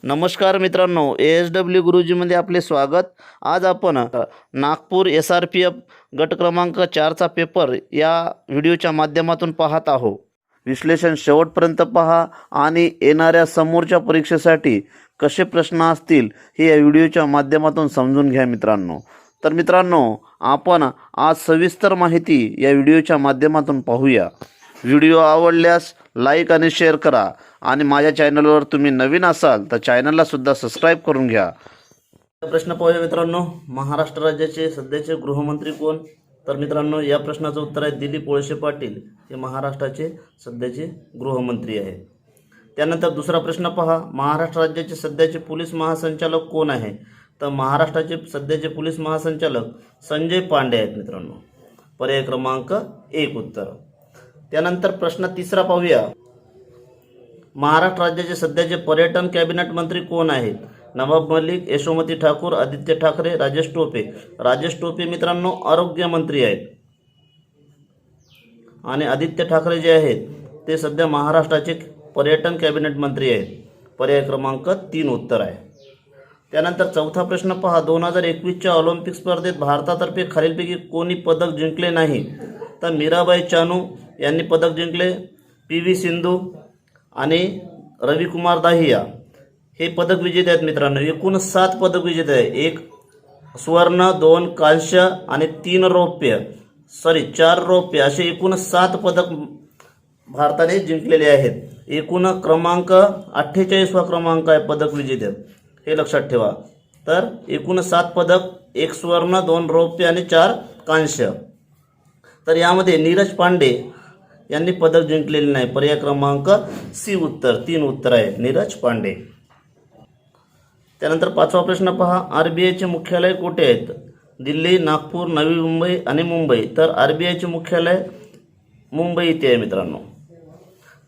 नमस्कार मित्रांनो, ASW गुरुजीमध्ये आपले स्वागत. आज आपण नागपूर SRPF गट क्रमांक 4चा पेपर या व्हिडिओच्या माध्यमातून पाहत आहोत. विश्लेषण शेवटपर्यंत पहा आणि येणाऱ्या समोरच्या परीक्षेसाठी कसे प्रश्न असतील हे या व्हिडिओच्या माध्यमातून समजून घ्या मित्रांनो. तर मित्रांनो, आपण आज सविस्तर माहिती या व्हिडिओच्या माध्यमातून पाहूया. व्हिडिओ आवडल्यास लाईक आणि शेअर करा आणि माझ्या चॅनलवर तुम्ही नवीन असाल तर चॅनलला सुद्धा सबस्क्राईब करून घ्या. प्रश्न पाहूया मित्रांनो. महाराष्ट्र राज्याचे सध्याचे गृहमंत्री कोण? तर मित्रांनो, या प्रश्नाचं उत्तर आहे दिलीप वळसे पाटील. हे महाराष्ट्राचे सध्याचे गृहमंत्री आहे. त्यानंतर दुसरा प्रश्न पहा. महाराष्ट्र राज्याचे सध्याचे पोलीस महासंचालक कोण आहे? तर महाराष्ट्राचे सध्याचे पोलीस महासंचालक संजय पांडे आहेत मित्रांनो. पर्याय क्रमांक 1 उत्तर. त्यानंतर प्रश्न तिसरा पाहूया. महाराष्ट्र राज्याचे सध्याचे पर्यटन कॅबिनेट मंत्री कोण आहेत? नवाब मलिक, यशोमती ठाकूर, आदित्य ठाकरे, राजेश टोपे. राजेश टोपे मित्रांनो आरोग्य मंत्री आहेत आणि आदित्य ठाकरे जे आहेत ते सध्या महाराष्ट्राचे पर्यटन कॅबिनेट मंत्री आहेत. पर्याय क्रमांक 3 उत्तर आहे. त्यानंतर चौथा प्रश्न पहा. 2021च्या ऑलिम्पिक स्पर्धेत भारतातर्फे खालीलपैकी कोणी पदक जिंकले नाही? तर मीराबाई चानू यांनी पदक जिंकले. PV सिंधू आणि रविकुमार दाहिया हे पदक विजेते आहेत मित्रांनो. एकूण 7 पदक विजेते आहे. 1 सुवर्ण, 2 कांस्य आणि 4 रौप्य असे एकूण 7 पदक भारताने जिंकलेले आहेत. एकूण क्रमांक 48वा क्रमांक आहे पदक विजेते, हे लक्षात ठेवा. तर एकूण 7 पदक, 1 सुवर्ण, 2 रौप्य आणि 4 कांस्य. तर यामध्ये नीरज पांडे यांनी पदक जिंकलेले नाही. पर्याय क्रमांक C उत्तर. 3 उत्तर आहे नीरज पांडे. त्यानंतर 5वा प्रश्न पहा. RBIचे मुख्यालय कुठे आहेत? दिल्ली, नागपूर, नवी मुंबई आणि मुंबई. तर RBIचे मुख्यालय मुंबई इथे आहे मित्रांनो.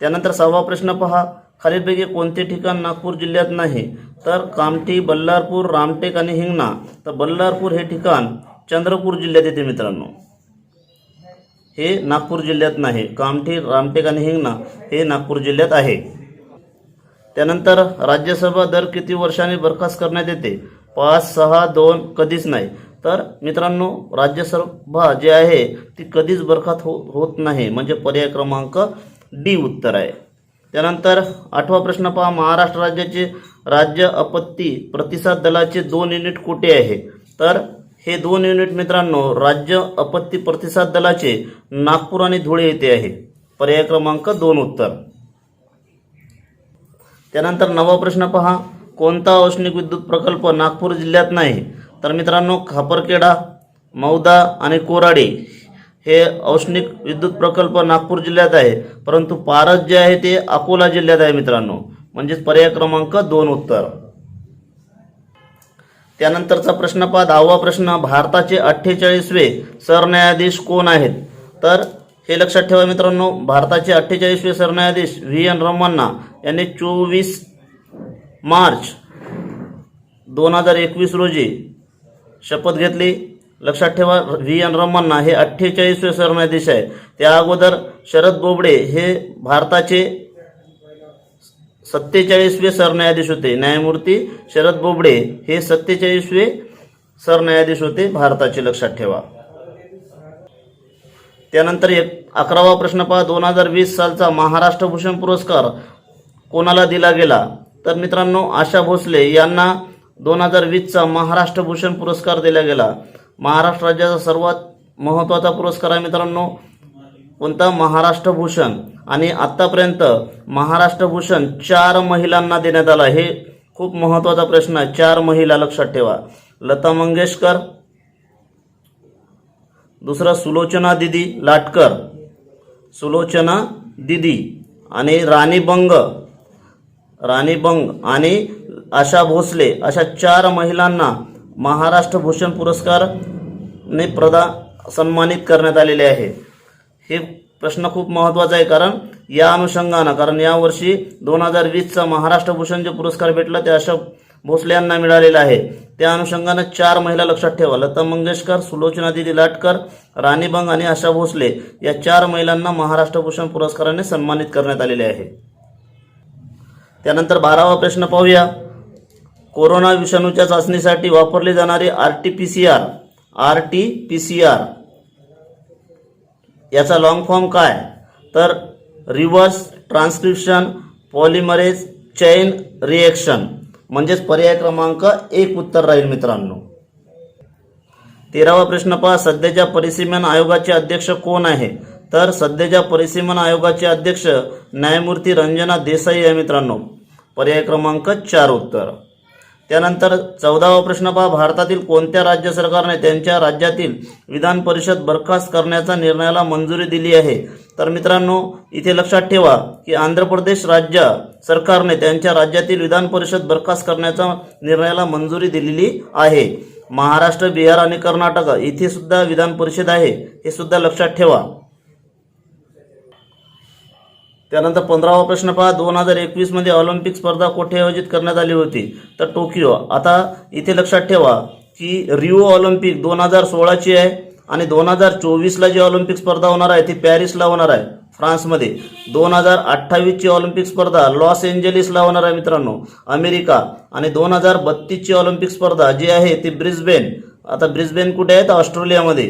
त्यानंतर 6वा प्रश्न पहा. खालीलपैकी कोणते ठिकाण नागपूर जिल्ह्यात नाही? तर कामठी, बल्लारपूर, रामटेक आणि हिंगणा. तर बल्लारपूर हे ठिकाण चंद्रपूर जिल्ह्यात येते मित्रांनो, हे नागपूर जिल्ह्यात नाही. कामठी, रामटेक आणि हिंगणा हे नागपूर जिल्ह्यात आहे. त्यानंतर राज्यसभा दर किती वर्षांनी बरखास्त करण्यात येते? 5, 6, 2, कधीच नाही. तर मित्रांनो, राज्यसभा जी आहे ती कधीच बरखास्त होत नाही, म्हणजे पर्याय क्रमांक D उत्तर आहे. त्यानंतर 8वा प्रश्न पहा. महाराष्ट्र राज्याचे राज्य आपत्ती प्रतिसाद दलाचे 2 युनिट कुठे आहे? तर हे 2 युनिट मित्रांनो राज्य आपत्ती प्रतिसाद दलाचे नागपूर आणि धुळे येथे आहे. पर्याय क्रमांक 2 उत्तर. त्यानंतर 9वा प्रश्न पहा. कोणता औष्णिक विद्युत प्रकल्प नागपूर जिल्ह्यात नाही? तर मित्रांनो खापरखेडा, मौदा आणि कोराडी हे औष्णिक विद्युत प्रकल्प नागपूर जिल्ह्यात आहे, परंतु पारस जे आहे ते अकोला जिल्ह्यात आहे मित्रांनो, म्हणजेच पर्याय क्रमांक 2 उत्तर. त्यानंतरचा प्रश्न पहा. 10वा प्रश्न. भारताचे 48वे सरन्यायाधीश कोण आहेत? तर हे लक्षात ठेवा मित्रांनो, भारताचे 48वे सरन्यायाधीश VN रमन्ना यांनी 24 मार्च 2021 रोजी शपथ घेतली. लक्षात ठेवा VN रमन्ना हे 48वे सरन्यायाधीश आहे. त्या अगोदर शरद बोबडे हे भारताचे 47वे सरन्यायाधीश होते. न्यायमूर्ती शरद बोबडे हे 47वे सरन्यायाधीश होते भारताचे, लक्षात ठेवा. त्यानंतर 11वा प्रश्न पहा. 2020 सालचा महाराष्ट्र भूषण पुरस्कार कोणाला दिला गेला? तर मित्रांनो आशा भोसले यांना 2020चा महाराष्ट्र भूषण पुरस्कार दिला गेला. महाराष्ट्र राज्याचा सर्वात महत्त्वाचा पुरस्कार आहे मित्रांनो कोणता? महाराष्ट्र भूषण. आणि आतापर्यंत महाराष्ट्र भूषण 4 महिलांना देण्यात आला. हे खूप महत्त्वाचा प्रश्न आहे. 4 महिला, लक्षात ठेवा. लता मंगेशकर, दुसरा सुलोचना दिदी लाटकर, सुलोचना दिदी आणि राणी बंग आणि आशा भोसले अशा 4 महिलांना महाराष्ट्र भूषण पुरस्कारने सन्मानित करण्यात आलेले आहे. हे प्रश्न खूप महत्त्वाचा आहे कारण यावर्षी 2020चा महाराष्ट्र भूषण जे पुरस्कार भेटला ते आशा भोसले यांना मिळालेला आहे. त्या अनुषंगाने 4 महिला लक्षात ठेवा. लता मंगेशकर, सुलोचना दिदी लाटकर, राणी बंग आणि आशा भोसले या 4 महिलांना महाराष्ट्र भूषण पुरस्काराने सन्मानित करण्यात आलेले आहे. त्यानंतर 12वा प्रश्न पाहूया. कोरोना विषाणूच्या चाचणीसाठी वापरली जाणारी RT-PCR याचा लॉंग फॉर्म काय? तर reverse transcription polymerase chain reaction, म्हणजेच पर्याय क्रमांक 1 उत्तर राहील मित्रांनो. 13वा प्रश्न पहा, सध्याच्या परिसीमन आयोगाचे अध्यक्ष कोण आहे? तर सध्याच्या परिसीमन आयोगाचे अध्यक्ष न्यायमूर्ती रंजना देसाई आहे मित्रांनो. पर्याय क्रमांक 4 उत्तर. त्यानंतर 14वा प्रश्न पहा, भारतातील कोणत्या राज्य सरकारने त्यांच्या राज्यातील विधान परिषद बरखास्त करण्याच्या निर्णयाला मंजुरी दिली आहे? तर मित्रांनो इथे लक्षात ठेवा की आंध्र प्रदेश राज्य सरकारने त्यांच्या राज्यातील विधान परिषद बरखास्त करण्याच्या निर्णयाला मंजुरी दिलेली आहे. महाराष्ट्र, बिहार आणि कर्नाटक इथे सुद्धा विधान परिषद आहे, हे सुद्धा लक्षात ठेवा. त्यानंतर 15वा प्रश्न पहा, 2021 मध्ये ऑलिम्पिक स्पर्धा कुठे आयोजित करण्यात आली होती? तर टोकियो. आता इथे लक्षात ठेवा की रिओ ऑलिम्पिक 2016ची आहे आणि 2024ला जी ऑलिम्पिक स्पर्धा होणार आहे ती पॅरिसला होणार आहे फ्रान्समध्ये. 2028ची ऑलिम्पिक स्पर्धा लॉस एंजेलिसला होणार आहे मित्रांनो, अमेरिका. आणि 2032ची ऑलिम्पिक स्पर्धा जी आहे ती ब्रिस्बेन. आता ब्रिस्बेन कुठे आहे? तर ऑस्ट्रेलियामध्ये.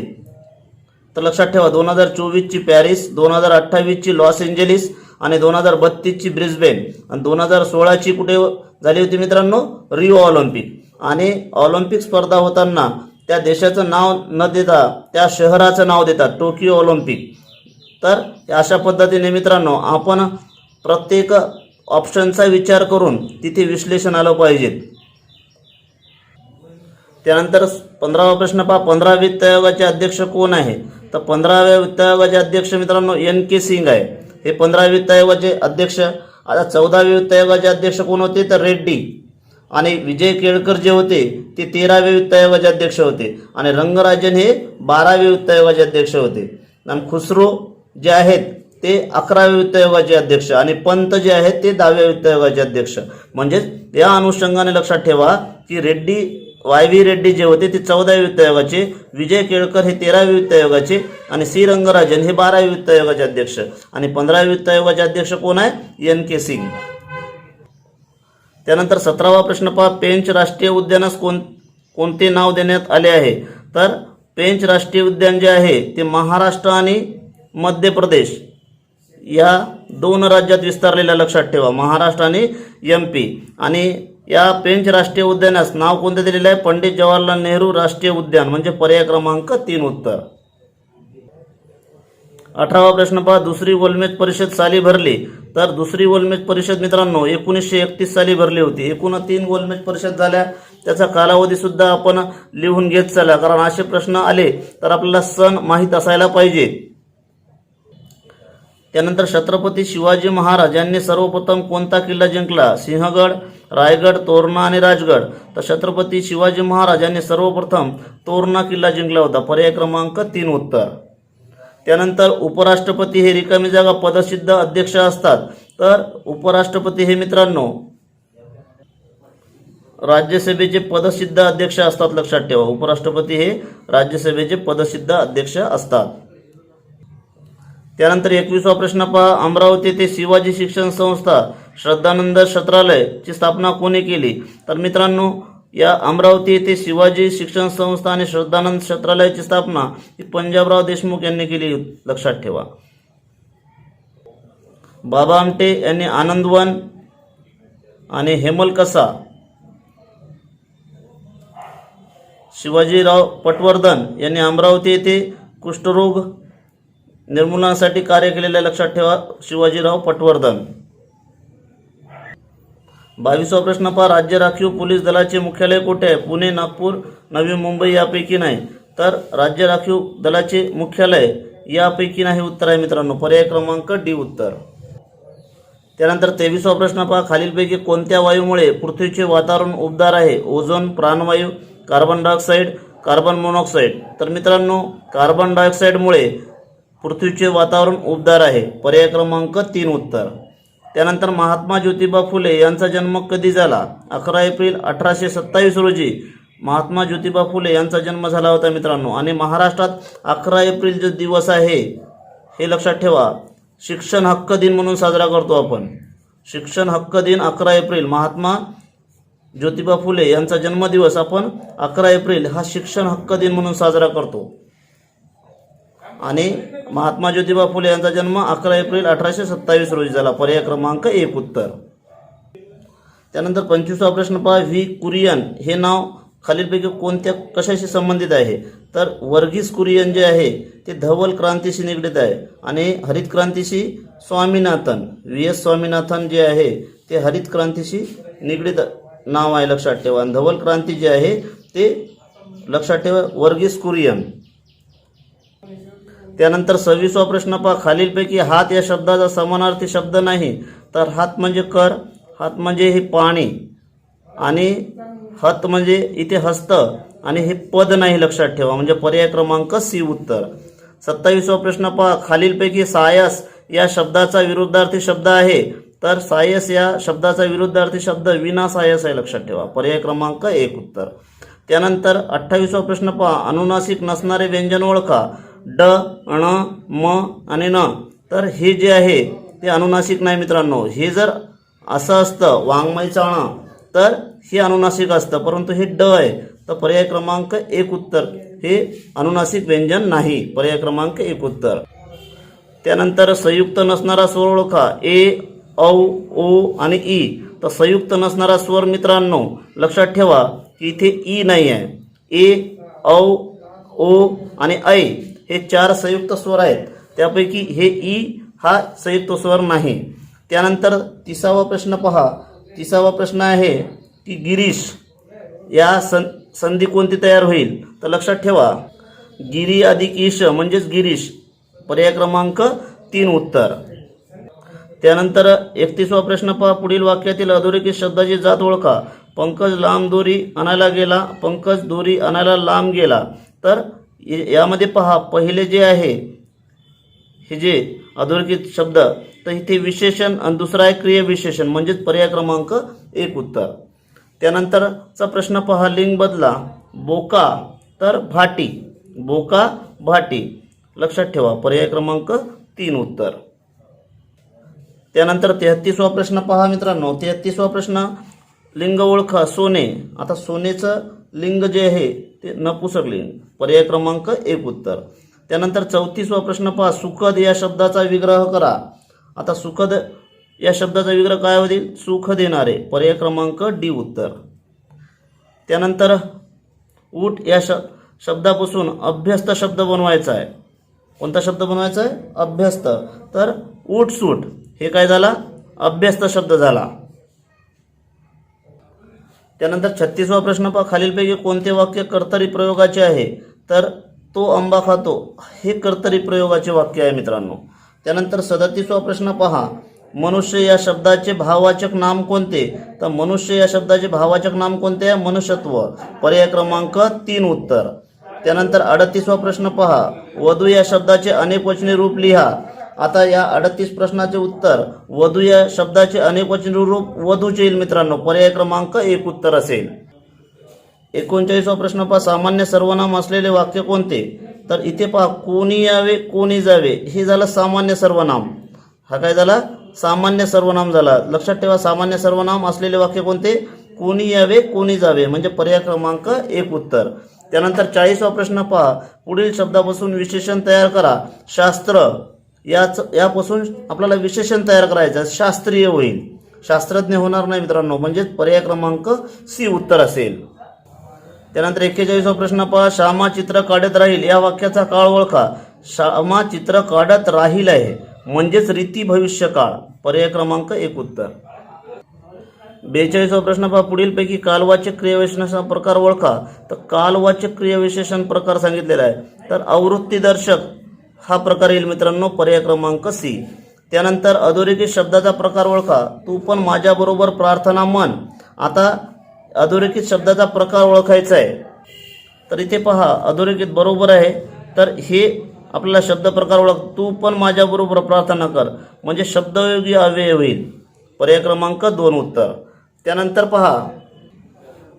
तर लक्षात ठेवा 2024ची पॅरिस, 2028ची लॉस एंजेलिस आणि 2032ची ब्रिस्बेन आणि 2016ची कुठे झाली होती मित्रांनो? Rio Olympic. आणि ऑलिम्पिक स्पर्धा होताना त्या देशाचं नाव न देता त्या शहराचं नाव देतात, टोकियो ऑलिम्पिक. तर अशा पद्धतीने मित्रांनो आपण प्रत्येक ऑप्शनचा विचार करून तिथे विश्लेषण आलं पाहिजे. त्यानंतर 15वा प्रश्न पहा, 15व्या वित्त आयोगाचे अध्यक्ष कोण आहे? तर 15व्या वित्त आयोगाचे अध्यक्ष मित्रांनो NK सिंग आहे, हे 15व्या वित्त आयोगाचे अध्यक्ष. आता 14व्या वित्त आयोगाचे अध्यक्ष कोण होते? तर रेड्डी. आणि विजय केळकर जे होते ते 13व्या वित्त आयोगाचे अध्यक्ष होते आणि रंगराजन हे 12व्या वित्त आयोगाचे अध्यक्ष होते. आणि खुसरो जे आहेत ते 11व्या वित्त आयोगाचे अध्यक्ष आणि पंत जे आहेत ते 10व्या वित्त आयोगाचे अध्यक्ष. म्हणजेच या अनुषंगाने लक्षात ठेवा की YV रेड्डी जे होते ते 14व्या वित्त आयोगाचे, विजय केळकर हे 13व्या वित्त आयोगाचे आणि C रंगराजन हे 12व्या वित्त आयोगाचे अध्यक्ष आणि 15व्या वित्त आयोगाचे अध्यक्ष कोण आहे? NK सिंग. त्यानंतर 17वा प्रश्न पहा, पेंच राष्ट्रीय उद्यानास कोणते नाव देण्यात आले आहे? तर पेंच राष्ट्रीय उद्यान जे आहे ते महाराष्ट्र आणि मध्य प्रदेश या 2 राज्यात विस्तारलेला लक्षात ठेवा, महाराष्ट्र आणि MP. आणि या पेंच राष्ट्रीय उद्यानास नाव कोणते दिलेले आहे? पंडित जवाहरलाल नेहरू राष्ट्रीय उद्यान, म्हणजे पर्याय क्रमांक 3 उत्तर. 18वा प्रश्न पहा, दुसरी गोलमेज परिषद साली भरली? तर दुसरी गोलमेज परिषद मित्रांनो 1931 साली भरली होती. एकूण 3 गोलमेज परिषद झाल्या, त्याचा कालावधी सुद्धा आपण लिहून घेत चला, कारण असे प्रश्न आले तर आपल्याला सन माहीत असायला पाहिजे. त्यानंतर छत्रपती शिवाजी महाराज यांनी सर्वप्रथम कोणता किल्ला जिंकला? सिंहगड, रायगड, तोरणा आणि राजगड. तर छत्रपती शिवाजी महाराज यांनी सर्वप्रथम तोरणा किल्ला जिंकला होता, पर्याय क्रमांक 3 उत्तर. त्यानंतर उपराष्ट्रपती हे रिकामी जागा पदसिद्ध अध्यक्ष असतात. तर उपराष्ट्रपती हे मित्रांनो राज्यसभेचे पदसिद्ध अध्यक्ष असतात, लक्षात ठेवा. उपराष्ट्रपती हे राज्यसभेचे पदसिद्ध अध्यक्ष असतात. त्यानंतर 21वा प्रश्न पहा, अमरावती येथे शिवाजी शिक्षण संस्था श्रद्धानंद छत्रालयची स्थापना कोणी केली? तर मित्रांनो या अमरावती येथे शिवाजी शिक्षण संस्था आणि श्रद्धानंद छत्रालयाची स्थापना ही पंजाबराव देशमुख यांनी केली, लक्षात ठेवा. बाबा आमटे यांनी आनंदवन आणि हेमलकसा, शिवाजीराव पटवर्धन यांनी अमरावती येथे कुष्ठरोग निर्मूलनासाठी कार्य केलेले, लक्षात ठेवा, शिवाजीराव पटवर्धन. 22वा प्रश्न पहा, राज्य राखीव पोलीस दलाचे मुख्यालय कुठे आहे? पुणे, नागपूर, नवी मुंबई यापैकी नाही. तर राज्य राखीव दलाचे मुख्यालय यापैकी नाही उत्तर आहे मित्रांनो, पर्याय क्रमांक D उत्तर. त्यानंतर 23वा प्रश्न पहा, खालीलपैकी कोणत्या वायूमुळे पृथ्वीचे वातावरण उबदार आहे? ओझोन, प्राणवायू, कार्बन डायऑक्साईड, कार्बन मोनॉक्साईड. तर मित्रांनो कार्बन डायऑक्साईडमुळे पृथ्वीचे वातावरण उबदार आहे, पर्याय क्रमांक 3 उत्तर. त्यानंतर महात्मा ज्योतिबा फुले यांचा जन्म कधी झाला? 11 एप्रिल 1827 रोजी महात्मा ज्योतिबा फुले यांचा जन्म झाला होता मित्रांनो. आणि महाराष्ट्रात 11 एप्रिल जो दिवस आहे हे लक्षात ठेवा, शिक्षण हक्क दिन म्हणून साजरा करतो आपण. शिक्षण हक्क दिन 11 एप्रिल महात्मा ज्योतिबा फुले यांचा जन्मदिवस आपण 11 एप्रिल हा शिक्षण हक्क दिन म्हणून साजरा करतो. आणि महात्मा ज्योतिबा फुले यांचा जन्म 11 एप्रिल 1827 रोजी झाला. पर्याय क्रमांक 1 उत्तर. त्यानंतर 25वा प्रश्न पहा. व्ही कुरियन हे नाव खालीलपैकी कोणत्या कशाशी संबंधित आहे? तर वर्गीस कुरियन जे आहे ते धवल क्रांतीशी निगडीत आहे आणि हरित क्रांतीशी स्वामीनाथन व्ही.एस. स्वामीनाथन जे आहे ते हरित क्रांतीशी निगडीत नाव आहे, लक्षात ठेवा. आणि धवल क्रांती जे आहे ते लक्षात ठेवा वर्गीस कुरियन. त्यानंतर 26वा प्रश्न पहा. खालीलपैकी हात या शब्दाचा समानार्थी शब्द नाही. तर हात म्हणजे कर, हात म्हणजे हे पाणी आणि हत म्हणजे इथे हस्त आणि हे पद नाही, लक्षात ठेवा. म्हणजे पर्याय क्रमांक सी उत्तर. 27वा प्रश्न पहा. खालीलपैकी सायस या शब्दाचा विरुद्धार्थी शब्द आहे. तर सायस या शब्दाचा विरुद्धार्थी शब्द विनासायस आहे, लक्षात ठेवा. पर्याय क्रमांक 1 उत्तर. त्यानंतर 28वा प्रश्न पहा. अनुनासिक नसणारे व्यंजन ओळखा. ड, ण, म आणि न. तर हे जे आहे ते अनुनासिक नाही मित्रांनो. हे जर असं असतं वाङ्मयचा ण तर हे अनुनासिक असतं, परंतु हे ड आहे. तर पर्याय क्रमांक 1 उत्तर. हे अनुनासिक व्यंजन नाही. पर्याय क्रमांक 1 उत्तर. त्यानंतर संयुक्त नसणारा स्वर ओळखा. ए, औ, ओ आणि ई. तर संयुक्त नसणारा स्वर मित्रांनो लक्षात ठेवा की इथे ई नाही आहे. ए, औ, ओ आणि ऐ हे 4 संयुक्त स्वर आहेत. त्यापैकी हे ई हा संयुक्त स्वर नाही. त्यानंतर 30वा प्रश्न पहा. 30वा प्रश्न आहे की गिरीश या संधी कोणती तयार होईल? तर लक्षात ठेवा गिरी अधिक ईश म्हणजेच गिरीश. पर्याय क्रमांक 3 उत्तर. त्यानंतर 31वा प्रश्न पहा. पुढील वाक्यातील अधोरेखित शब्दाची जात ओळखा. पंकज लांब दोरी आणायला गेला, पंकज दोरी आणायला लांब गेला. तर यामध्ये पहा पहिले जे आहे हे जे अधोरेखित शब्द तर इथे विशेषण आणि दुसरा आहे क्रियाविशेषण म्हणजेच पर्याय क्रमांक 1 उत्तर. त्यानंतरचा प्रश्न पहा. लिंग बदला. बोका तर भाटी, बोका भाटी. लक्षात ठेवा. पर्याय क्रमांक 3 उत्तर. त्यानंतर 33वा प्रश्न पहा मित्रांनो. 33वा प्रश्न लिंग ओळखा. सोने. आता सोनेचं लिंग जे आहे ते नपुसक लिंग. पर्याय क्रमांक 1 उत्तर. त्यानंतर 34वा प्रश्न पहा. सुखद या शब्दाचा विग्रह करा. आता सुखद या शब्दाचा विग्रह काय होईल? सुख देणारे. पर्याय क्रमांक डी उत्तर. त्यानंतर ऊट या शब्दापासून अभ्यस्त शब्द बनवायचा आहे. कोणता शब्द बनवायचा आहे? अभ्यस्त. तर ऊटसूट हे काय झाला? अभ्यस्त शब्द झाला. त्यानंतर 36वा प्रश्न पहा. खालीलपैकी कोणते वाक्य कर्तरी प्रयोगाचे आहे? तर तो आंबा खातो हे कर्तरी प्रयोगाचे वाक्य आहे मित्रांनो. त्यानंतर 37वा प्रश्न पहा. मनुष्य या शब्दाचे भाववाचक नाम कोणते? तर मनुष्य या शब्दाचे भाववाचक नाम कोणते आहे? मनुष्यत्व. पर्याय क्रमांक 3 उत्तर. त्यानंतर 38वा प्रश्न पहा. वधू या शब्दाचे अनेकवचनी रूप लिहा. आता या 38 प्रश्नाचे उत्तर वधू या शब्दाचे अनेकवचनी रूप वधूचे येईल मित्रांनो. पर्याय क्रमांक 1 उत्तर असेल. 39वा प्रश्न पहा. सामान्य सर्वनाम असलेले वाक्य कोणते? तर इथे पहा कोणी यावे कोणी जावे हे झालं सामान्य सर्वनाम. हा काय झाला? सामान्य सर्वनाम झाला. लक्षात ठेवा सामान्य सर्वनाम असलेले वाक्य कोणते? कोणी यावे कोणी जावे म्हणजे पर्याय क्रमांक 1 उत्तर. त्यानंतर 40वा प्रश्न पहा. पुढील शब्दापासून विशेषण तयार करा. शास्त्र यापासून आपल्याला विशेषण तयार करायचं. शास्त्रीय होईल, शास्त्रज्ञ होणार नाही मित्रांनो. म्हणजे पर्याय क्रमांक सी उत्तर असेल. त्यानंतर 41वा प्रश्न पहा. श्यामा चित्र काढत राहील या वाक्याचा काळ ओळखा. श्यामा चित्र काढत राहील आहे म्हणजेच रीती भविष्यकाळ. पर्याय क्रमांक 1 उत्तर. 42वा प्रश्न पहा. पुढीलपैकी कालवाचक क्रियाविशेषणाचा प्रकार ओळखा. तर कालवाचक क्रियाविशेषण प्रकार सांगितलेला आहे. तर आवृत्तीदर्शक हा प्रकार येईल मित्रांनो. पर्याय क्रमांक सी. त्यानंतर अधोरेखित शब्दाचा प्रकार ओळखा. तू पण माझ्याबरोबर प्रार्थना म्हण. आता अधोरेखित शब्दाचा प्रकार ओळखायचा आहे. तर इथे पहा अधोरेखित बरोबर आहे. तर हे आपल्याला शब्द प्रकार ओळख. तू पण माझ्याबरोबर प्रार्थना कर म्हणजे शब्दयोगी अव्यय होईल. पर्याय क्रमांक 2 उत्तर. त्यानंतर पहा.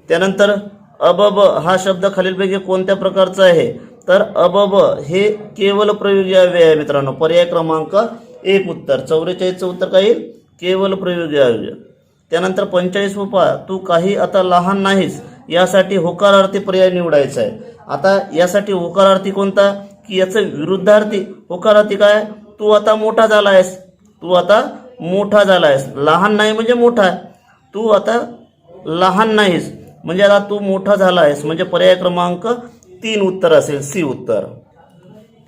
त्यानंतर अबब हा शब्द खालीलपैकी कोणत्या प्रकारचा आहे? तर अबब हे केवल प्रयोगी अव्यय आहे मित्रांनो. पर्याय क्रमांक 1 उत्तर. 44चं उत्तर काय येईल? केवल प्रयोगी अव्यय. त्यानंतर 45 पहा, तू काही आता लहान नाहीस, यासाठी होकारार्थी पर्याय निवडायचा आहे. आता यासाठी होकारार्थी कोणता, की याचं विरुद्धार्थी होकारार्थी काय, तू आता मोठा झाला आहेस. तू आता मोठा झाला आहेस. लहान नाही म्हणजे मोठा आहे. तू आता लहान नाहीस म्हणजे आता तू मोठा झाला आहेस, म्हणजे पर्याय क्रमांक 3 उत्तर असेल, सी उत्तर.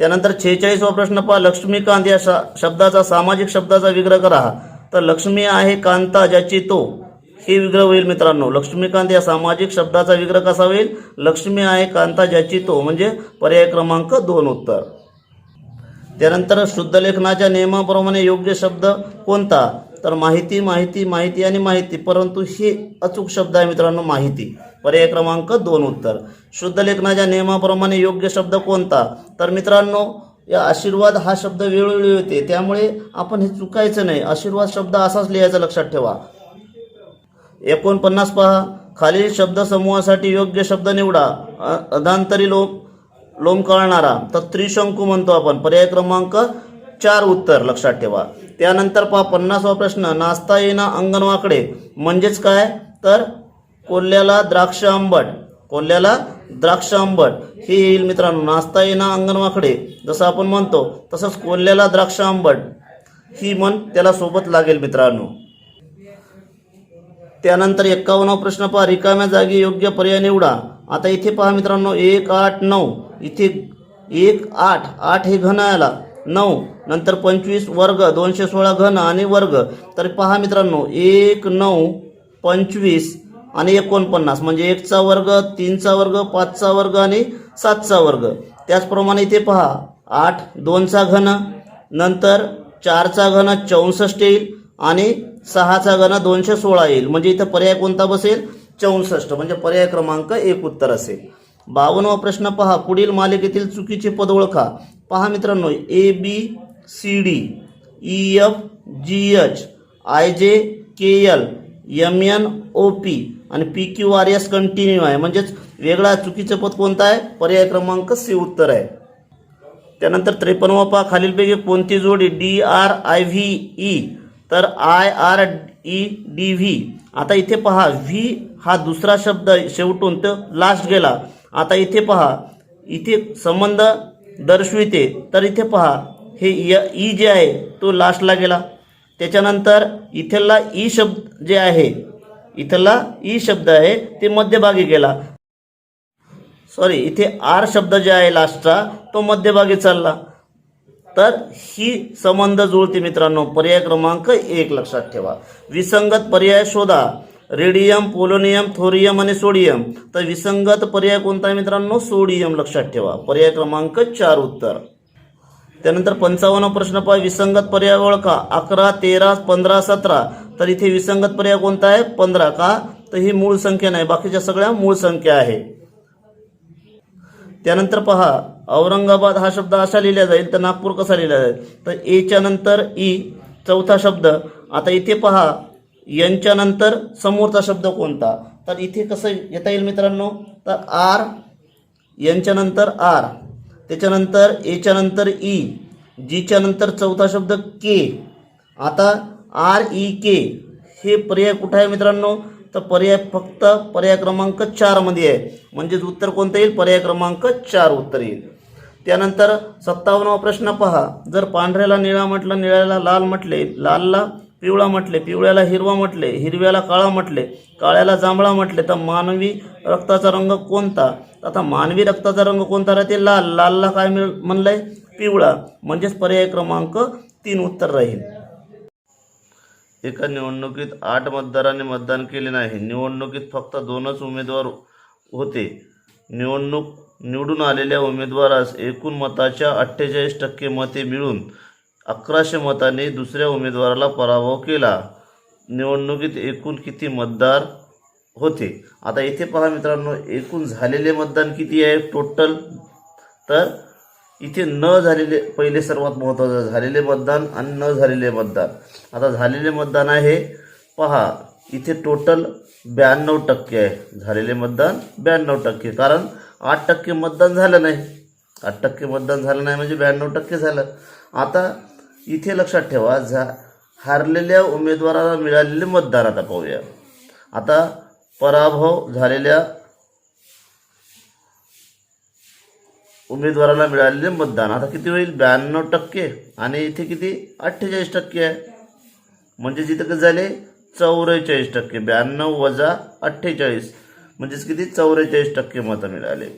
त्यानंतर 46वा प्रश्न पहा, लक्ष्मीकांत या शब्दाचा सामाजिक शब्दाचा विग्रह करा. तर लक्ष्मी आहे कांता ज्याची तो, हे विग्रह होईल मित्रांनो. लक्ष्मीकांत या सामाजिक शब्दाचा विग्रह कसा होईल, लक्ष्मी आहे कांता ज्याची तो, म्हणजे पर्याय क्रमांक 2 उत्तर. त्यानंतर शुद्ध लेखनाच्या नियमाप्रमाणे योग्य शब्द कोणता, तर माहिती माहिती माहिती आणि माहिती, परंतु हे अचूक शब्द आहे मित्रांनो, माहिती. पर्याय क्रमांक 2 उत्तर. शुद्ध लेखनाच्या नियमाप्रमाणे योग्य शब्द कोणता, तर मित्रांनो या आशीर्वाद हा शब्द वेळोवेळी येते, त्यामुळे आपण हे चुकायचं नाही. आशीर्वाद शब्द असाच लिहायचा, लक्षात ठेवा. 49 पहा, खालील शब्दसमूहासाठी योग्य शब्द निवडा. अधांतरी लोंबकळणारा, तर त्रिशंकू म्हणतो आपण. पर्याय क्रमांक 4 उत्तर, लक्षात ठेवा. त्यानंतर पहा 50वा प्रश्न, नाचता येईना अंगणवाकडे म्हणजेच काय, तर कोल्ह्याला द्राक्ष आंबट. कोल्ह्याला द्राक्ष आंबट हे येईल मित्रांनो. नाचता येईना अंगणवाकडे जसं आपण म्हणतो, तसंच कोल्ह्याला द्राक्ष आंबट ही म्हण त्याला सोबत लागेल मित्रांनो. त्यानंतर 51वा प्रश्न पहा, रिकाम्या जागी योग्य पर्याय निवडा. आता इथे पहा मित्रांनो, 1 8 9, इथे 1 8 8 हे घन आला, 9 नंतर 25 वर्ग, 216 घन आणि वर्ग. तर पहा मित्रांनो, 1 9 25 आणि 49, म्हणजे 1चा वर्ग, 3चा वर्ग, 5चा वर्ग आणि 7चा वर्ग. त्याचप्रमाणे इथे पहा 8 2चा घन, नंतर 4चा घन 64 येईल आणि 6चा घन 216 येईल, म्हणजे इथं पर्याय कोणता बसेल, 64, म्हणजे पर्याय क्रमांक 1 उत्तर असेल. 52वा प्रश्न पहा, पुढील मालिकेतील चुकीचे पद ओळखा. पहा मित्रांनो, ABCD EF GH IJ KL MNOP आणि PQRS कंटिन्यू आहे, म्हणजेच वेगळा चुकीचं पद कोणता आहे, पर्याय क्रमांक सी उत्तर आहे. त्यानंतर 53वा पहा, खालीलपैकी कोणती जोडी DRIVE, तर IREDV. आता इथे पहा, व्ही हा दुसरा शब्द शेवटून तो लास्ट गेला. आता इथे पहा, इथे संबंध दर्शविते, तर इथे पहा हे ई जे आहे तो लास्टला गेला. त्याच्यानंतर इथला ई शब्द जे आहे, इथला ई शब्द आहे ते मध्यभागी गेला. सॉरी, इथे आर शब्द जे आहे लास्टचा तो मध्यभागी चालला. तर ही संबंध जुळते मित्रांनो. पर्याय क्रमांक 1 लक्षात ठेवा. विसंगत पर्याय शोधा. रेडियम, पोलोनियम, थोरियम आणि सोडियम. तर विसंगत पर्याय कोणता आहे मित्रांनो, सोडियम, लक्षात ठेवा. पर्याय क्रमांक 4 उत्तर. त्यानंतर 55वा प्रश्न पहा, विसंगत पर्याय ओळखा. 11 13 15 17. तर इथे विसंगत पर्याय कोणता आहे, 15. का, तर ही मूळ संख्या नाही, बाकीच्या सगळ्या मूळ संख्या आहे. त्यानंतर पहा, औरंगाबाद हा शब्द असा लिहिला जाईल, तर नागपूर कसा लिहिला जाईल, तर एच्या नंतर ई, चौथा शब्द. आता इथे पहा, यांच्या नंतर समोरचा शब्द कोणता, तर इथे कसं येता येईल मित्रांनो, तर आर, यांच्या नंतर आर, त्याच्यानंतर एच्या नंतर ई, जीच्या नंतर चौथा शब्द के. आता REK हे पर्याय कुठं आहे मित्रांनो, तर पर्याय फक्त पर्याय क्रमांक 4 मध्ये आहे, म्हणजेच उत्तर कोणतं येईल, पर्याय क्रमांक 4 उत्तर येईल. त्यानंतर 57वा प्रश्न पहा, जर पांढऱ्याला निळा म्हटलं, निळ्याला लाल म्हटले, लालला पिवळा म्हटले, पिवळ्याला हिरवा म्हटले, हिरव्याला काळा म्हटले, काळ्याला जांभळा म्हटले, तर मानवी रक्ताचा रंग कोणता. आता मानवी रक्ताचा रंग कोणता राहते, लाल. लालला काय म्हणलंय, पिवळा, म्हणजेच पर्याय क्रमांक 3 उत्तर राहील. एका निवडणुकीत 8 मतदारांनी मतदान केले नाही. निवडणुकीत फक्त 2च उमेदवार होते. निवडून आलेल्या उमेदवारास एकूण मताच्या 48% मते मिळून 1100 मतांनी दुसऱ्या उमेदवाराला पराभव केला. निवडणुकीत एकूण किती मतदार होते. आता इथे पहा मित्रांनो, एकूण झालेले मतदान किती आहे टोटल, तर इथे न झालेले, पहिले सर्वात महत्त्वाचं झालेले मतदान आणि न झालेले मतदान. आता झालेले मतदान आहे पहा, इथे टोटल 92% आहे. झालेले मतदान 92%, कारण 8% मतदान झालं नाही. 8% मतदान झालं नाही म्हणजे 92% झालं. आता इथे लक्षात ठेवा, हारलेल्या उमेदवाराला मिळालेले मतदान आता पाहूया. आता पराभव झालेल्या उमेदवाराला मिळालेले मतदान आता किती होईल? 92% आणि इथे किती? 48% आहे. म्हणजे जिथे किती झाले? 44%. 92 वजा 48 म्हणजेच किती? 44% मतं मिळाले.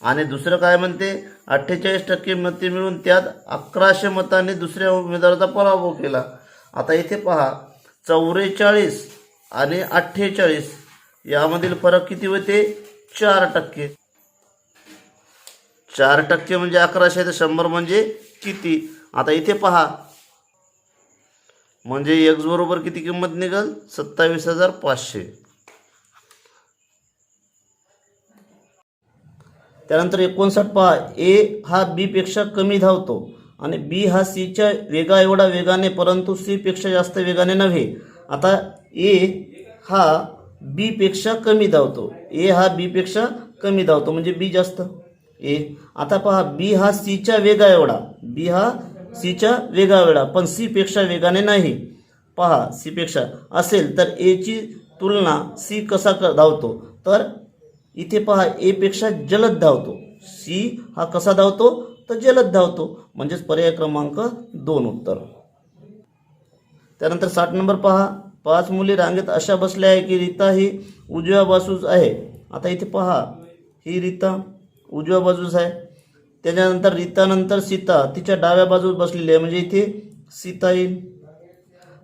आणि दुसरं काय म्हणते? 48% मते मिळून त्यात 1100 मतांनी दुसऱ्या उमेदवाराचा पराभव केला. आता इथे पहा, 44 आणि 48 यामधील फरक किती होते? 4%. 4% म्हणजे 1100 तर 100 म्हणजे किती? आता इथे पहा, म्हणजे x बरोबर किती किंमत निघेल? 27,500. त्यानंतर 59 पहा, ए हा बी पेक्षा कमी धावतो आणि बी हा सीच्या वेगा एवढा वेगाने परंतु सी पेक्षा जास्त वेगाने नव्हे. आता ए हा बी पेक्षा कमी धावतो, ए हा बी पेक्षा कमी धावतो म्हणजे बी जास्त ए. आता पहा, बी हा सीच्या वेगा एवढा, बी हा सीच्या वेगा एवढा पण सी पेक्षा वेगाने नाही. पहा, सी पेक्षा असेल तर ए ची तुलना सी कसा धावतो? तर इथे पहा, ए पेक्षा जलद धावतो. सी हा कसा धावतो? तर जलद धावतो. म्हणजेच पर्याय क्रमांक 2 उत्तर. त्यानंतर 60 नंबर पहा, 5 मुली रांगेत अशा बसल्या आहे की रीता ही उजव्या बाजूस आहे. आता इथे पहा, ही रीता उजव्या बाजूस आहे. त्याच्यानंतर रीतानंतर सीता तिच्या डाव्या बाजूस बसलेली आहे म्हणजे इथे सीता येईल.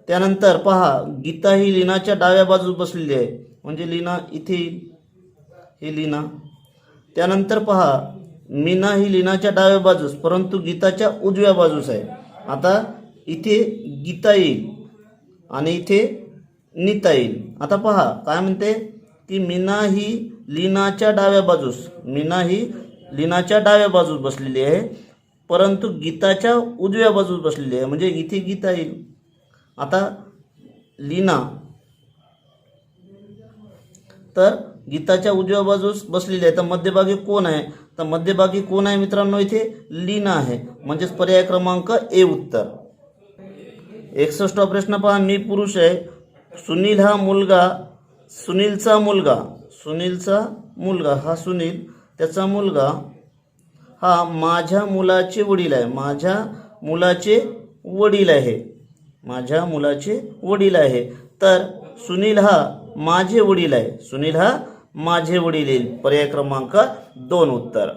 त्यानंतर पहा, गीता ही लीनाच्या डाव्या बाजूस बसलेली आहे म्हणजे लीना इथे येईल, ही लीना. त्यानंतर पहा, मीना ही लीनाच्या डाव्या बाजूस परंतु गीताच्या उजव्या बाजूस आहे. आता इथे गीता येईल आणि इथे नीता येईल. आता पहा काय म्हणते की मीना ही लीनाच्या डाव्या बाजूस, मीना ही लीनाच्या डाव्या बाजूस बसलेली आहे परंतु गीताच्या उजव्या बाजूस बसलेली आहे म्हणजे इथे गीता येईल. आता लीना तर गीताच्या उजव्या बाजूस बसलेली आहे तर मध्यभागी कोण आहे? तर मध्यभागी कोण आहे मित्रांनो? इथे लीना आहे म्हणजेच पर्याय क्रमांक ए उत्तर. 61 प्रश्न पहा, मी पुरुष आहे, सुनील हा मुलगा, सुनीलचा मुलगा हा सुनील, त्याचा मुलगा हा माझ्या मुलाचे वडील आहे, माझ्या मुलाचे वडील आहे. तर सुनील हा माझे वडील आहे, सुनील हा माझे वडील येईल. पर्याय क्रमांक 2 उत्तर.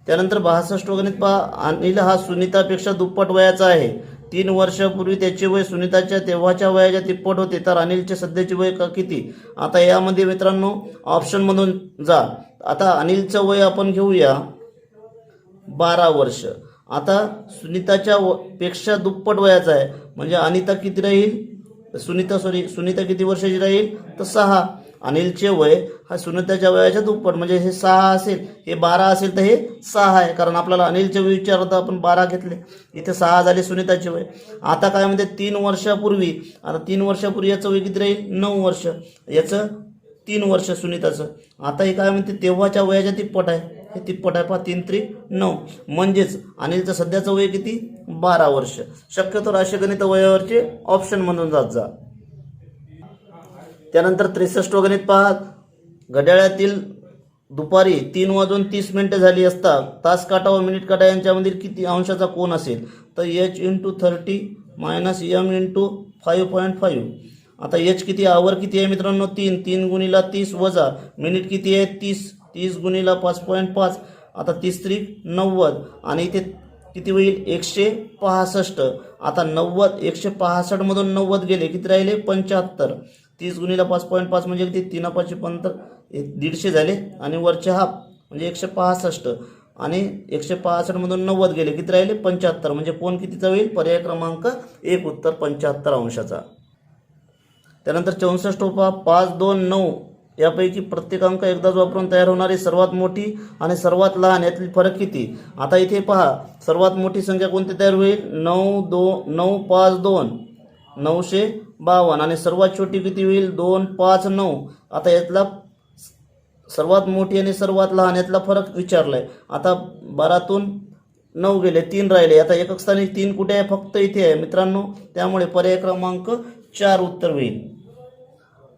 त्यानंतर 62 गणित पहा, अनिल हा सुनीतापेक्षा दुप्पट वयाचा आहे. 3 वर्षापूर्वी त्याचे वय सुनीताच्या तेव्हाच्या वयाच्या तिप्पट होते तर अनिलचे सध्याचे वय किती? आता यामध्ये मित्रांनो ऑप्शन मधून जा. आता अनिलचं वय आपण घेऊया 12 वर्ष. आता सुनीताच्या पेक्षा दुप्पट वयाचा आहे म्हणजे अनिता किती राहील? सुनीता किती वर्षाची राहील? तर 6. अनिलचे वय हा सुनीताच्या वयाच्या दुप्पट म्हणजे हे 6 असेल, हे 12 असेल तर हे 6 आहे कारण आपल्याला अनिलचे वय विचारलं आपण 12 घेतले, इथे 6 झाले सुनीताचे वय. आता काय म्हणते 3 वर्षापूर्वी, आता 3 वर्षापूर्वी याचं वय किती राहील? 9 वर्ष, याचं 3 वर्ष सुनीताचं. आता हे काय म्हणते तेव्हाच्या वयाच्या तिप्पट आहे, हे तिप्पट आहे पहा, 3 त्रिक 9 म्हणजेच अनिलचं सध्याचं वय किती? 12 वर्ष. शक्यतो राशीगणित वयावरचे ऑप्शन म्हणून जात जा. त्यानंतर 63 गणित पहा, घड्याळातील दुपारी 3:30 झाली असता तास काटा व मिनिट काटा यांच्यामधील किती अंशाचा कोन असेल? तर h/30 - m × 5.5. आता h किती, आवर किती आहे मित्रांनो? 3 गुणिला 30 वजा मिनिट किती आहे? 30 गुणिला 5.5. आता 30 त्रिक 90 आणि इथे किती होईल? 165. आता 90 165 मधून 90 गेले किती राहिले? 75. 30 गुणिला 5.5 म्हणजे किती? 3×5 = 15, 150 झाले आणि वरचे हाफ म्हणजे 165 आणि 165 मधून 90 गेले किती राहिले? 75 म्हणजे कोण कितीचा होईल? पर्याय क्रमांक 1 उत्तर 75 अंशाचा. त्यानंतर 64 पहा, 5, 2, 9 यापैकी प्रत्येक अंक एकदाच वापरून तयार होणारी सर्वात मोठी आणि सर्वात लहान यातील फरक किती? आता इथे पहा, सर्वात मोठी संख्या कोणती तयार होईल? 9, 5, 2 952 आणि सर्वात छोटी किती होईल? 2, 5, 9. आता यातला सर्वात मोठी आणि सर्वात लहान यातला फरक विचारलाय. आता 12तून 9 गेले, 3 राहिले. आता एकक स्थानी 3 कुठे आहे? फक्त इथे आहे मित्रांनो. त्यामुळे पर्याय क्रमांक 4 उत्तर होईल.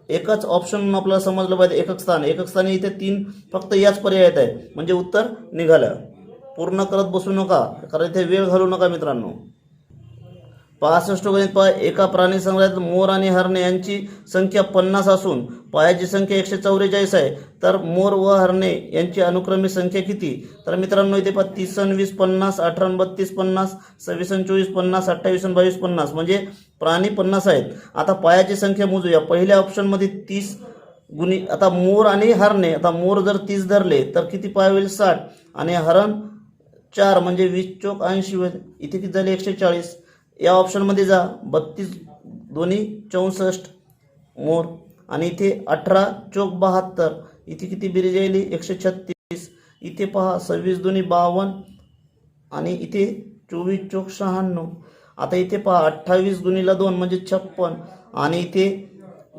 एकच ऑप्शन आपल्याला समजलं पाहिजे. एकक स्थानी इथे 3 फक्त याच पर्यायात आहे, म्हणजे उत्तर निघालं. पूर्ण करत बसू नका, कारण इथे वेळ घालू नका मित्रांनो. 65 गणित पहा. एका प्राणी संग्रहात मोर आणि हरणे यांची संख्या 50 असून पायाची संख्या 144 आहे, तर मोर व हरणे यांची अनुक्रमे संख्या किती? तर मित्रांनो इथे पहा 30 आणि 20 50, 18 आणि 32 50, 26 आणि 24 50, 28 आणि 22 50, म्हणजे प्राणी 50 आहेत. आता पायाची संख्या मोजूया. पहिल्या ऑप्शनमध्ये 30 गुणी, आता मोर आणि हरणे, आता मोर जर 30 धरले तर किती पाय होईल? 60, आणि हरण 4 म्हणजे 20 चोक 80 होईल. इथे किती झाले? 140. या ऑप्शनमध्ये जा. 32 दोन्ही 64 मोर, आणि इथे 18 चोक 72, इथे किती बेरीज येईल? 136. इथे पहा 26 दोन्ही 52, आणि इथे 24 चोक 96. आता इथे पहा 28 गुणीला 2 म्हणजे 56, आणि इथे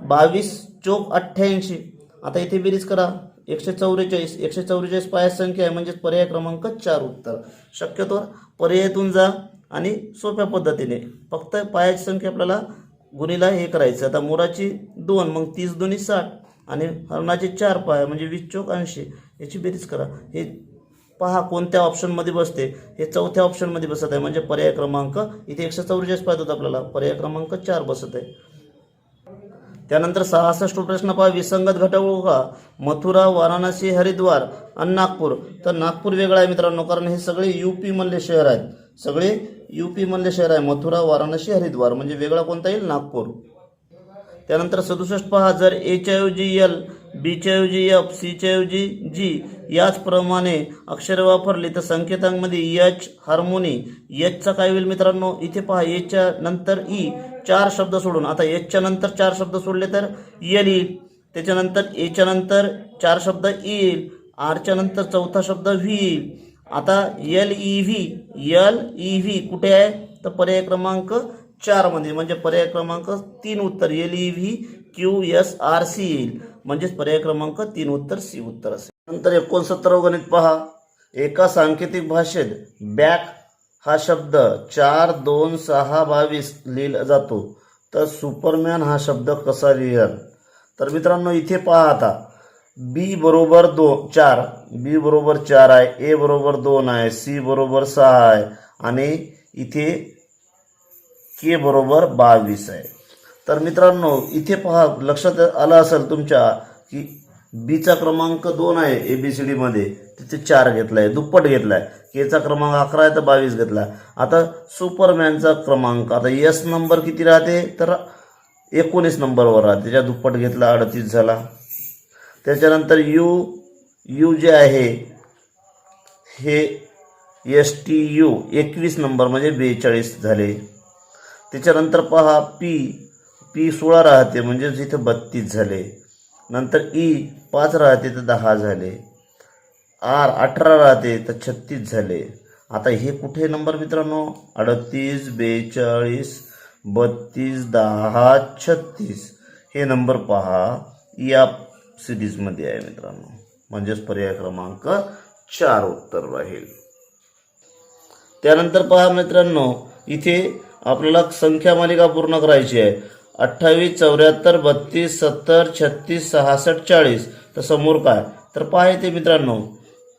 22 चोक 88. आता इथे बेरीज करा. 144 पायाची संख्या आहे, म्हणजे पर्याय क्रमांक 4 उत्तर. शक्यतो पर्यायातून जा आणि सोप्या पद्धतीने फक्त पायाची संख्या आपल्याला गुणीला हे करायचं. आता मोराची 2, मग 30 दोन्ही 60, आणि हरणाचे 4 पाय म्हणजे 20 चोक 80. याची बेरीज करा. हे पहा कोणत्या ऑप्शनमध्ये बसते. हे चौथ्या ऑप्शनमध्ये बसत आहे, म्हणजे पर्याय क्रमांक इथे 144 पाहिजे होता आपल्याला, पर्याय क्रमांक 4 बसत आहे. त्यानंतर 66 प्रश्न पहा. विसंगत घटक ओळखा. मथुरा, वाराणसी, हरिद्वार आणि नागपूर. तर नागपूर वेगळा आहे मित्रांनो, कारण हे सगळे यूपी मधले शहर आहेत. सगळे यूपी मधले शहर आहे. मथुरा, वाराणसी, हरिद्वार, म्हणजे वेगळा कोणता येईल? नागपूर. त्यानंतर 67 पहा. जर एच्या ऐवजी एल, बीच्या ऐवजी एफ, सीच्या ऐवजी जी याचप्रमाणे अक्षरे वापरली तर संकेतांमध्ये एच हार्मोनी एचचा काय होईल मित्रांनो? इथे पहा एच्या नंतर ई 4 शब्द सोडून, आता एचच्या नंतर 4 शब्द सोडले तर एल येईल. त्याच्यानंतर एच्या नंतर 4 शब्द येईल. आरच्या नंतर चौथा शब्द व्ही येईल. आता एल ई व्ही कुठे आहे? तर पर्याय क्रमांक 4 मध्ये, म्हणजे पर्याय क्रमांक 3 उत्तर. L E V Q S R C येईल, म्हणजेच पर्याय क्रमांक 3 उत्तर सी उत्तर असेल. नंतर 69 गणित पहा. एका सांकेतिक भाषेत बॅक हा शब्द 4, 2, 6, 22 लिहिला जातो, तर सुपरमॅन हा शब्द कसा लिहाल? तर मित्रांनो इथे पहा. आता बी बरोबर 4, बी बरोबर 4 आहे, ए बरोबर 2 आहे, सी बरोबर 6 आहे, आणि इथे के बरोबर 22 आहे. तर मित्रांनो इथे पहा, लक्षात आलं असेल तुमच्या की बीचा क्रमांक 2 आहे एबीसीडी मध्ये, तिथे 4 घेतलाय, दुप्पट घेतलाय. केचा क्रमांक 11 आहे तर 22 घेतलाय. आता सुपरमॅनचा क्रमांक, आता एस नंबर किती राहते? तर 19 नंबरवर राहते, त्याच्या दुप्पट घेतला 38 झाला. त्याच्यानंतर यू जे आहे हे STU 21 नंबर म्हणजे 42 झाले. त्याच्यानंतर पहा पी 16 राहते म्हणजे इथे 32 झाले. नंतर ई 5 राहते तर 10 झाले. आर 18 राहते तर 36 झाले. आता हे कुठे नंबर मित्रांनो? 38, 42, 32, 10, 36 हे नंबर पहा या सिरीजमध्ये आहे मित्रांनो, म्हणजेच पर्याय क्रमांक 4 उत्तर राहील. त्यानंतर पहा मित्रांनो, इथे आपल्याला संख्या मालिका पूर्ण करायची आहे. 28, 74, 32, 70, 36, 66, 40. तर समोर काय? तर पहा इथे मित्रांनो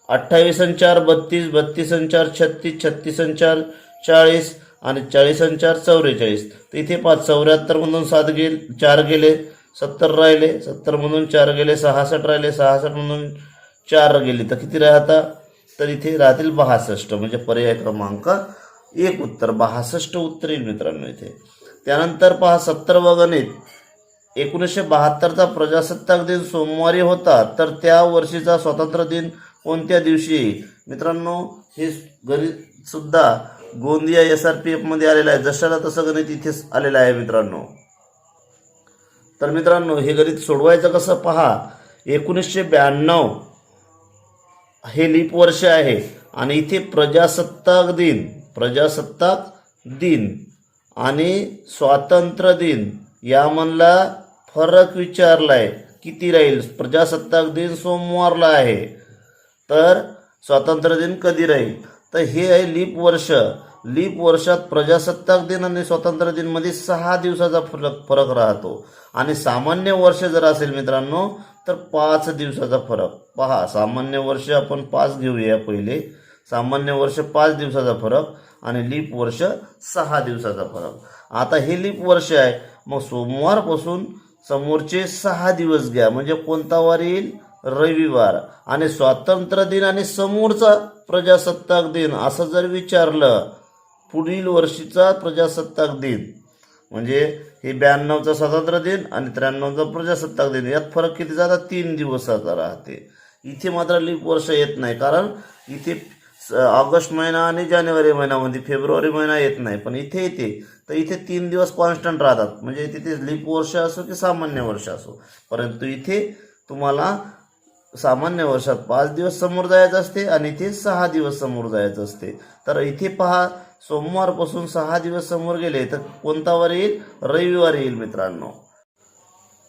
28 आणि 4 32, 32 आणि 4 36, 36 आणि 4 40, आणि 40 आणि 4 44. तर इथे पहा 74 मधून 7 गेले, 4 गेले, 70 राहिले, 70 मधून 4 गेले, 66 राहिले, 66 मधून 4 गेले, तर किती राहता? तर इथे राहतील 62, म्हणजे पर्याय क्रमांक 1 उत्तर 62 उत्तर येईल मित्रांनो इथे. त्यानंतर पहा 70 गणित. 1972चा प्रजासत्ताक दिन सोमवारी होता, तर त्या वर्षीचा स्वातंत्र्य दिन कोणत्या दिवशी येईल? मित्रांनो हे गणित सुद्धा गोंदिया SRPF मध्ये आलेलं आहे. जशाला तसं गणित इथेच आलेलं आहे मित्रांनो. तर मित्रांनो हे गणित सोडवायचं कसं पहा. 1992 हे लीप वर्ष आहे, आणि इथे प्रजासत्ताक दिन आणि स्वातंत्र्य दिन यामधला फरक विचारलाय, किती राहील? प्रजासत्ताक दिन सोमवारला आहे, तर स्वातंत्र्य दिन कधी राहील? तर हे आहे लीप वर्ष. लीप वर्षात प्रजासत्ताक दिन आणि स्वातंत्र्य दिन मध्ये 6 दिवसाचा फरक राहतो. आणि सामान्य वर्ष जर असेल मित्रांनो तर 5 दिवसाचा फरक. पहा, सामान्य वर्ष आपण 5 घेऊया पहिले. सामान्य वर्ष 5 दिवसाचा फरक आणि लीप वर्ष 6 दिवसाचा फरक. आता हे लीप वर्ष आहे, मग सोमवारपासून समोरचे 6 दिवस घ्या, म्हणजे कोणता वार येईल? रविवार. आणि स्वातंत्र्य दिन आणि समोरचा प्रजासत्ताक दिन असं जर विचारलं, पुढील वर्षीचा प्रजासत्ताक दिन, म्हणजे हे 92चा स्वातंत्र्य दिन आणि 93चा प्रजासत्ताक दिन, यात फरक किती जाता? 3 दिवसाचा राहते. इथे मात्र लीप वर्ष येत नाही, कारण इथे ऑगस्ट महिना आणि जानेवारी महिन्यामध्ये फेब्रुवारी महिना येत नाही, पण इथे येते. तर इथे 3 दिवस कॉन्स्टंट राहतात, म्हणजे तिथे लीप वर्ष असो की सामान्य वर्ष असो. परंतु इथे तुम्हाला सामान्य वर्षात 5 दिवस समोर जायचं असते आणि इथे 6 दिवस समोर जायचं असते. तर इथे पहा, सोमवारपासून 6 दिवस समोर गेले तर कोणता वार येईल? रविवार येईल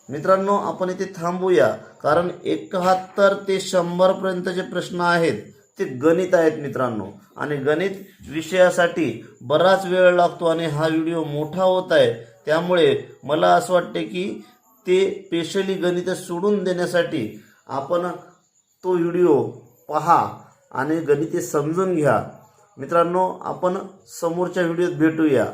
मित्रांनो. आपण इथे थांबूया, कारण 71 ते 100 पर्यंतचे प्रश्न आहेत ते गणित आहेत मित्रांनो. आणि गणित विषयासाठी बराच वेळ लागतो आणि हा व्हिडिओ मोठा होत आहे. त्यामुळे मला असं वाटते की ते स्पेशली गणित सोडून देण्यासाठी आपण तो व्हिडिओ पहा आणि गणिते समजून घ्या. मित्रांनो, आपण समोरच्या व्हिडिओत भेटूया.